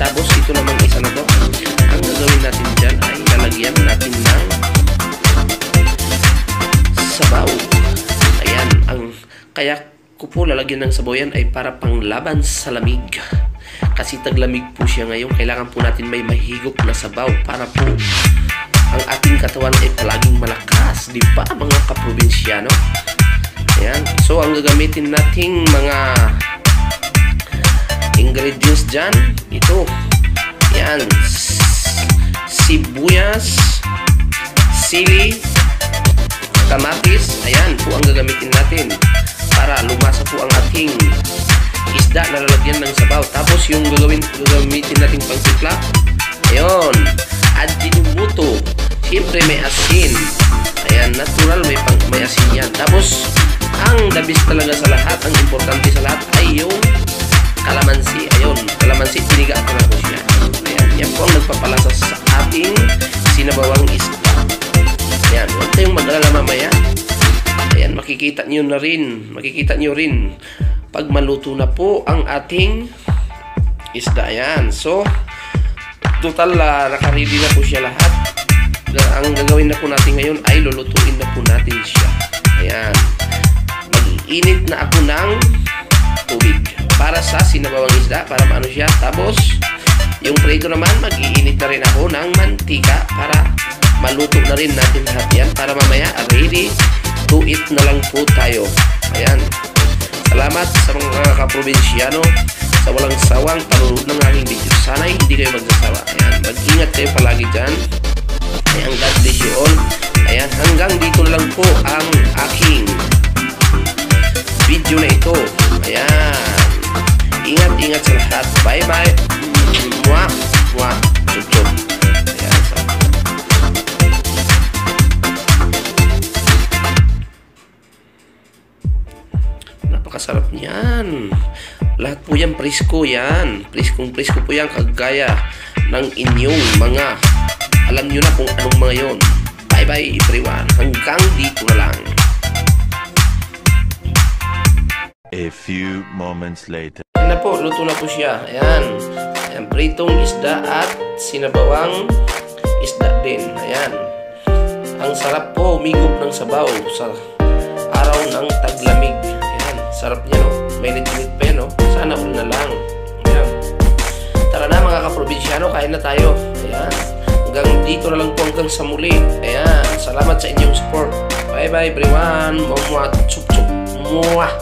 Tapos ito naman isa na to. Ang gagawin natin dyan ay lalagyan natin ng sabaw. Ayan, kaya ko po lalagyan ng sabaw yan ay para panglaban sa lamig. Kasi taglamig po siya ngayon. Kailangan po natin may mahigop na sabaw para po ang ating katawan ay palaging malakas. Di ba mga kaprobinsyano? Ayan. So ang gagamitin nating mga ingredients dyan, ito. Ayan. Sibuyas, sili, kamatis. Ayan po ang gagamitin natin para lumasa po ang ating isda na lalagyan ng sabaw. Tapos yung gagamitin nating pangtimpla, ayun, Ajinomoto. Siyempre may asin. Ayan, natural, may asin yan. Tapos ang the best talaga sa lahat, ang importante sa lahat ay yung kalamansi. Ayun, kalamansi, piniga ko na po siya. Ayan, yan po ang nagpapalasa sa ating sinabawang isda. Ayan, huwag kayong mag-alala mamaya. Ayan, makikita nyo rin pag maluto na po ang ating isda. Ayan, so total nakaready na po siya lahat. Ang gagawin na po natin ngayon ay lulutuin na po natin siya. Ayan, mag-iinit na ako ng tubig para sa sinabawang isda, para maano siya. Tapos yung prito naman, mag-iinit na rin ako ng mantika para maluto na rin natin lahat yan, para mamaya ready to eat na lang po tayo. Ayan, salamat sa mga kaprobinsyano sa walang sawang panunod ng aking video. Sana hindi kayo magsasawa. Ayan, mag-ingat kayo palagi dyan. Ayan, God bless you all. Ayan, hanggang dito na lang po ang aking video na ito. Ayan, ingat sa lahat. Bye bye. Mwah, mwah, chup chup. Ayan, napakasarap niyan. Lahat po yan presko yan. Presko po yan, kagaya ng inyong mga, alam nyo na kung anong mga yon. Bye bye everyone. Hanggang dito na lang. A few moments later. Ayan na po, luto na po siya. Ayan. Ayan, pritong isda at sinabawang isda din. Ayan. Ang sarap po, umigop ng sabaw sa araw ng taglamig. Ayan, sarap niya, no? May nit-nit pa yan, no? Sana all na lang. Ayan. Tara na mga kaprobinsyano, kain na tayo. Ayan. Hanggang dito na lang po, hanggang sa muli. Ayan. Salamat sa inyong support. Bye bye everyone. Mwah, chup chup. Mwah.